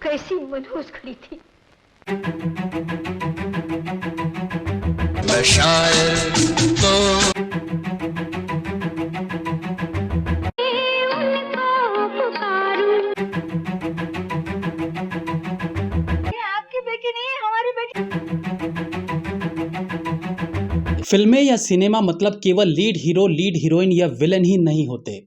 कैसी मनहूस खड़ी थी। मैं शायर तो आपकी बेटी नहीं है, हमारी बेटी। फिल्में या सिनेमा मतलब केवल लीड हीरो, लीड हीरोइन या विलन ही नहीं होते।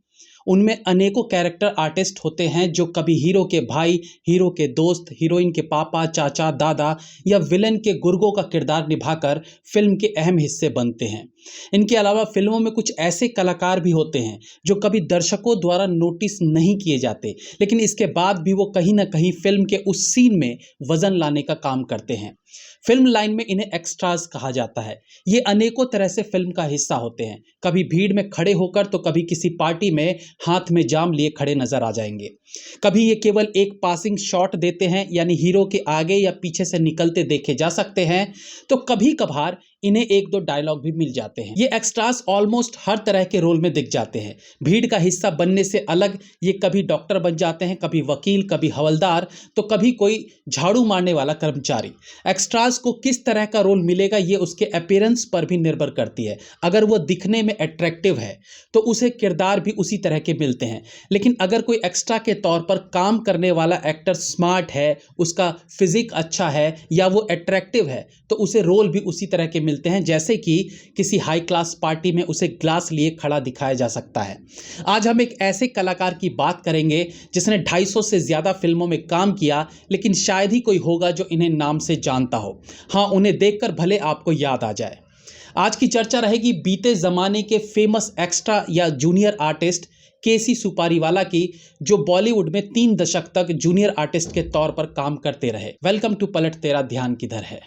उनमें अनेकों कैरेक्टर आर्टिस्ट होते हैं जो कभी हीरो के भाई, हीरो के दोस्त, हीरोइन के पापा, चाचा, दादा या विलन के गुर्गों का किरदार निभाकर फिल्म के अहम हिस्से बनते हैं। इनके अलावा फिल्मों में कुछ ऐसे कलाकार भी होते हैं जो कभी दर्शकों द्वारा नोटिस नहीं किए जाते, लेकिन इसके बाद भी वो कहीं ना कहीं फिल्म के उस सीन में वजन लाने का काम करते हैं। फिल्म लाइन में इन्हें एक्स्ट्रास कहा जाता है। ये अनेकों तरह से फिल्म का हिस्सा होते हैं, कभी भीड़ में खड़े होकर तो कभी किसी पार्टी में हाथ में जाम लिए खड़े नजर आ जाएंगे। कभी ये केवल एक पासिंग शॉट देते हैं, यानी हीरो के आगे या पीछे से निकलते देखे जा सकते हैं, तो कभी कभार इन्हें एक दो डायलॉग भी मिल जाते हैं। ये एक्स्ट्रास ऑलमोस्ट हर तरह के रोल में दिख जाते हैं। भीड़ का हिस्सा बनने से अलग ये कभी डॉक्टर बन जाते हैं, कभी वकील, कभी हवलदार, तो कभी कोई झाड़ू मारने वाला कर्मचारी। एक्स्ट्रास को किस तरह का रोल मिलेगा ये उसके अपीयरेंस पर भी निर्भर करती है। अगर वो दिखने में अट्रैक्टिव है तो उसे किरदार भी उसी तरह के मिलते हैं, लेकिन अगर कोई एक्स्ट्रा के तौर पर काम करने वाला एक्टर स्मार्ट है, उसका फिजिक अच्छा है या वो अट्रैक्टिव है, तो उसे रोल भी उसी तरह के मिलते हैं, जैसे कि किसी हाई क्लास पार्टी में उसे ग्लास लिए खड़ा दिखाया जा सकता है। आज हम एक ऐसे कलाकार की बात करेंगे जिसने 250 से ज़्यादा फिल्मों में काम किया, लेकिन शायद ही कोई होगा जो इन्हें नाम से जानता हो। हाँ, उन्हें देखकर भले आपको याद आ जाए। आज की चर्चा रहेगी बीते ज़माने के फेमस एक्स्ट्रा या जूनियर आर्टिस्ट केसी सुपारीवाला की, जो बॉलीवुड में 3 दशक तक जूनियर आर्टिस्ट के तौर पर काम करते रहे। वेलकम टू पलट तेरा ध्यान किधर है।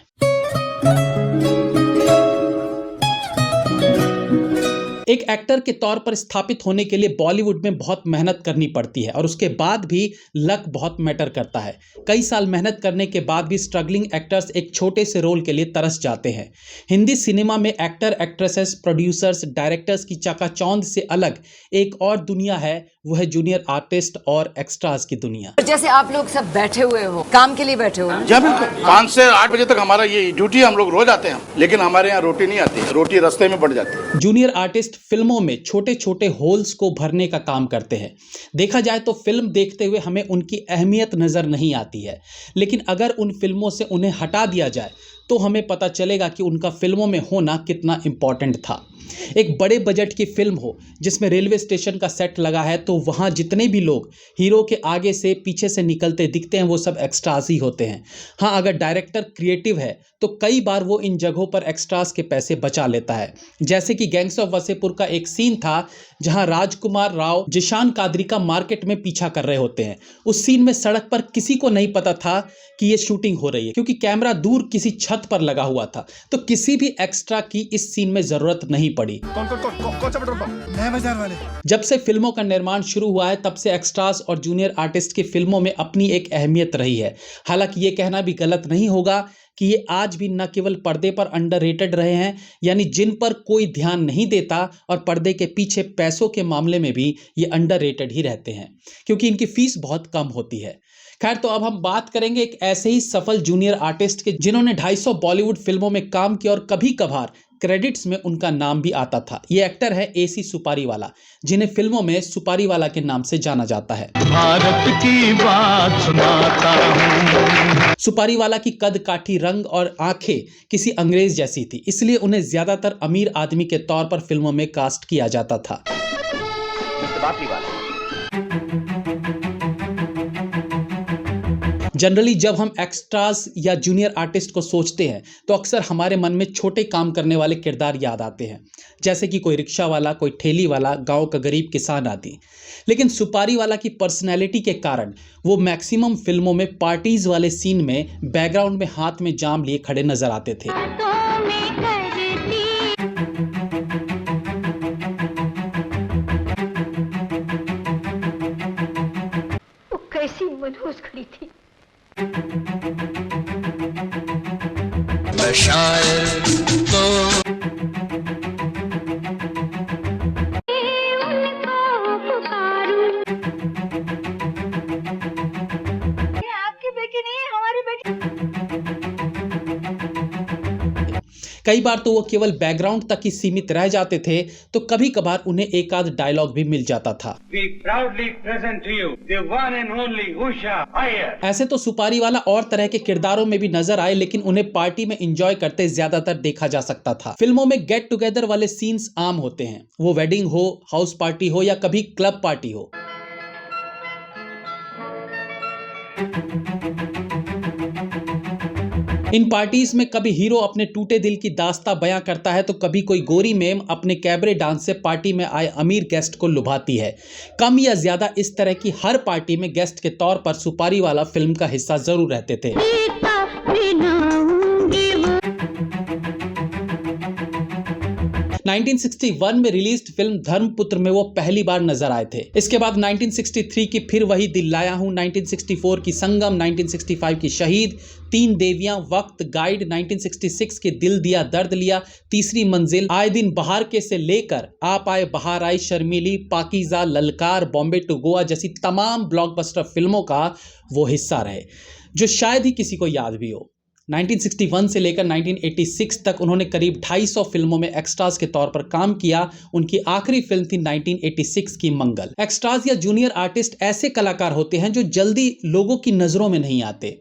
एक एक्टर के तौर पर स्थापित होने के लिए बॉलीवुड में बहुत मेहनत करनी पड़ती है और उसके बाद भी लक बहुत मैटर करता है। कई साल मेहनत करने के बाद भी स्ट्रगलिंग एक्टर्स एक छोटे से रोल के लिए तरस जाते हैं। हिंदी सिनेमा में एक्टर, एक्ट्रेसेस, प्रोड्यूसर्स, डायरेक्टर्स की चकाचौंध से अलग एक और दुनिया है, वो है जूनियर आर्टिस्ट और एक्स्ट्रास की दुनिया। जैसे आप लोग सब बैठे हुए हो, काम के लिए बैठे हो? जी बिल्कुल। 5 से 8 बजे तक हमारा ये ड्यूटी है, हम लोग रोज आते हैं, लेकिन हमारे यहाँ रोटी नहीं आती, रोटी रास्ते में बढ़ जाती है। जूनियर आर्टिस्ट फिल्मों में छोटे छोटे होल्स को भरने का काम करते हैं। देखा जाए तो फिल्म देखते हुए हमें उनकी अहमियत नजर नहीं आती है, लेकिन अगर उन फिल्मों से उन्हें हटा दिया जाए तो हमें पता चलेगा कि उनका फिल्मों में होना कितना इंपॉर्टेंट था। एक बड़े बजट की फिल्म हो जिसमें रेलवे स्टेशन का सेट लगा है, तो वहाँ जितने भी लोग हीरो के आगे से पीछे से निकलते दिखते हैं वो सब एक्स्ट्रास ही होते हैं। हाँ, अगर डायरेक्टर क्रिएटिव है तो कई बार वो इन जगहों पर एक्स्ट्रास के पैसे बचा लेता है। जैसे कि गैंग्स ऑफ वसेपुर का एक सीन था जहाँ राजकुमार राव जिशान कादरी का मार्केट में पीछा कर रहे होते हैं। उस सीन में सड़क पर किसी को नहीं पता था कि ये शूटिंग हो रही है, क्योंकि कैमरा दूर किसी छत पर लगा हुआ था, तो किसी भी एक्स्ट्रा की इस सीन में जरूरत नहीं पड़ी। कौन सा पेट्रोल पंप? नया बाजार वाले। जब से फिल्मों का निर्माण शुरू हुआ है तब से एक्स्ट्रास और जूनियर आर्टिस्ट की फिल्मों में अपनी एक अहमियत रही है। हालांकि ये कहना भी गलत नहीं होगा कि ये आज भी न केवल पर्दे पर अंडररेटेड रहे हैं, यानी जिन पर कोई ध्यान नहीं देता, और पर्दे के पीछे पैसों के मामले में भी ये अंडररेटेड ही रहते हैं, क्योंकि इनकी फीस बहुत कम होती है। खैर, तो अब हम बात करेंगे एक ऐसे ही सफल जूनियर आर्टिस्ट के जिन्होंने 250 बॉलीवुड फिल्मों में काम किया और कभी कभार क्रेडिट्स में उनका नाम भी आता था। ये एक्टर है एसी सुपारीवाला, जिन्हें फिल्मों में सुपारीवाला के नाम से जाना जाता है। भारत की बात सुनाता हूँ। सुपारीवाला की कद काठी, रंग और आंखें किसी अंग्रेज जैसी थी, इसलिए उन्हें ज्यादातर अमीर आदमी के तौर पर फिल्मों में कास्ट किया जाता था। जनरली जब हम एक्स्ट्रास या जूनियर आर्टिस्ट को सोचते हैं तो अक्सर हमारे मन में छोटे काम करने वाले किरदार याद आते हैं, जैसे कि कोई रिक्शा वाला, कोई ठेली वाला, गांव का गरीब किसान आदि। लेकिन सुपारीवाला की पर्सनैलिटी के कारण वो मैक्सिमम फिल्मों में पार्टीज वाले सीन में बैकग्राउंड में हाथ में जाम लिए खड़े नजर आते थे। वो कैसी मनहूस खड़ी थी। मैं शायर तो आपकी कई बार तो वो केवल बैकग्राउंड तक ही सीमित रह जाते थे, तो कभी कभार उन्हें एक आध डायलॉग भी मिल जाता था। We proudly present to you the one and only Usha Iyer. ऐसे तो सुपारी वाला और तरह के किरदारों में भी नजर आए, लेकिन उन्हें पार्टी में एंजॉय करते ज्यादातर देखा जा सकता था। फिल्मों में गेट टुगेदर वाले सीन्स आम होते हैं, वो वेडिंग हो, हाउस पार्टी हो या कभी क्लब पार्टी हो। इन पार्टीज में कभी हीरो अपने टूटे दिल की दास्तां बयां करता है, तो कभी कोई गोरी मेम अपने कैबरे डांस से पार्टी में आए अमीर गेस्ट को लुभाती है। कम या ज्यादा इस तरह की हर पार्टी में गेस्ट के तौर पर सुपारी वाला फिल्म का हिस्सा जरूर रहते थे। 1961 में रिलीज्ड फिल्म धर्मपुत्र में वो पहली बार नजर आए थे। इसके बाद 1963 की फिर वही दिल लाया हूं, 1964 की संगम, 1965 की शहीद, तीन देवियां, वक्त, गाइड, 1966 के दिल दिया दर्द लिया, तीसरी मंजिल, आए दिन बहार के से लेकर आप आए बहार आई, शर्मीली, पाकीज़ा, ललकार, बॉम्बे टू गोवा जैसी तमाम ब्लॉकबस्टर फिल्मों का वो हिस्सा रहे, जो शायद ही किसी को याद भी हो। 1961 से लेकर 1986 तक उन्होंने करीब 250 फिल्मों में एक्स्ट्रास के तौर पर काम किया। उनकी आखिरी फिल्म थी 1986 की मंगल। एक्स्ट्रास या जूनियर आर्टिस्ट ऐसे कलाकार होते हैं जो जल्दी लोगों की नज़रों में नहीं आते।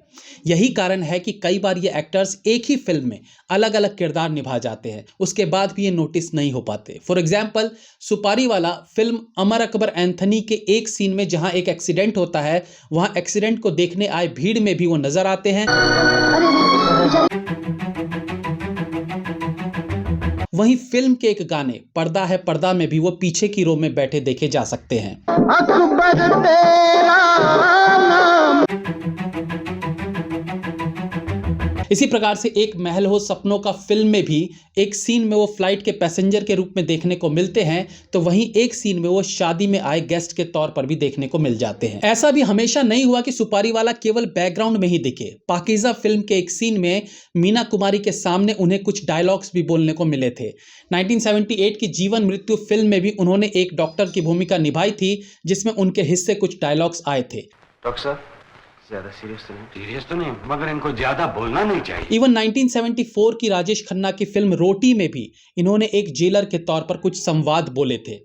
यही कारण है कि कई बार ये एक्टर्स एक ही फिल्म में अलग अलग किरदार निभा जाते हैं, उसके बाद भी ये नोटिस नहीं हो पाते। फॉर एग्जाम्पल, सुपारी वाला फिल्म अमर अकबर एंथनी के एक सीन में जहां एक एक्सीडेंट होता है, वहां एक्सीडेंट को देखने आए भीड़ में भी वो नजर आते हैं। वहीं फिल्म के एक गाने पर्दा है पर्दा में भी वो पीछे की रो में बैठे देखे जा सकते हैं। इसी प्रकार से एक महल हो सपनों का फिल्म में भी एक सीन में वो फ्लाइट के पैसेंजर के रूप में देखने को मिलते हैं, तो वहीं एक सीन में वो शादी में आए गेस्ट के तौर पर भी देखने को मिल जाते हैं। ऐसा भी हमेशा नहीं हुआ कि सुपारी वाला केवल बैकग्राउंड में ही दिखे। पाकीज़ा फिल्म के एक सीन में मीना कुमारी के सामने उन्हें कुछ डायलॉग्स भी बोलने को मिले थे। 1978 की जीवन मृत्यु फिल्म में भी उन्होंने एक डॉक्टर की भूमिका निभाई थी, जिसमें उनके हिस्से कुछ डायलॉग्स आए थे। डॉक्टर साहब, ज्यादा सीरियस तो नहीं, मगर इनको ज्यादा बोलना नहीं चाहिए। इवन 1974 की राजेश खन्ना की फिल्म रोटी में भी इन्होंने एक जेलर के तौर पर कुछ संवाद बोले थे।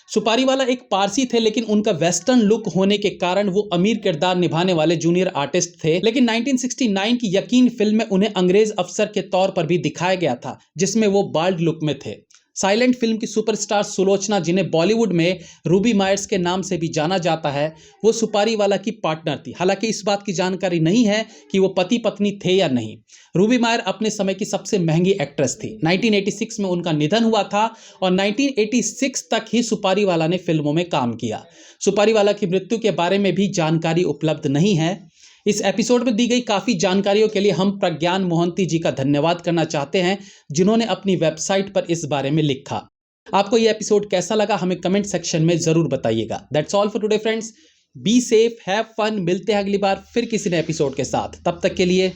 सुपारी वाला एक पारसी थे, लेकिन उनका वेस्टर्न लुक होने के कारण वो अमीर किरदार निभाने वाले जूनियर आर्टिस्ट थे। लेकिन 1969 की यकीन फिल्म में उन्हें अंग्रेज अफसर के तौर पर भी दिखाया गया था, जिसमें वो बाल्ड लुक में थे। साइलेंट फिल्म की सुपरस्टार सुलोचना, जिन्हें बॉलीवुड में रूबी मायर्स के नाम से भी जाना जाता है, वो सुपारी वाला की पार्टनर थी। हालांकि इस बात की जानकारी नहीं है कि वो पति पत्नी थे या नहीं। रूबी मायर अपने समय की सबसे महंगी एक्ट्रेस थी। 1986 में उनका निधन हुआ था और 1986 तक ही सुपारी वाला ने फिल्मों में काम किया। सुपारी वाला की मृत्यु के बारे में भी जानकारी उपलब्ध नहीं है। इस एपिसोड में दी गई काफ़ी जानकारियों के लिए हम प्रज्ञान मोहंती जी का धन्यवाद करना चाहते हैं, जिन्होंने अपनी वेबसाइट पर इस बारे में लिखा। आपको ये एपिसोड कैसा लगा हमें कमेंट सेक्शन में ज़रूर बताइएगा। That's all for today friends, be safe, have fun. मिलते हैं अगली बार फिर किसी नए एपिसोड के साथ, तब तक के लिए।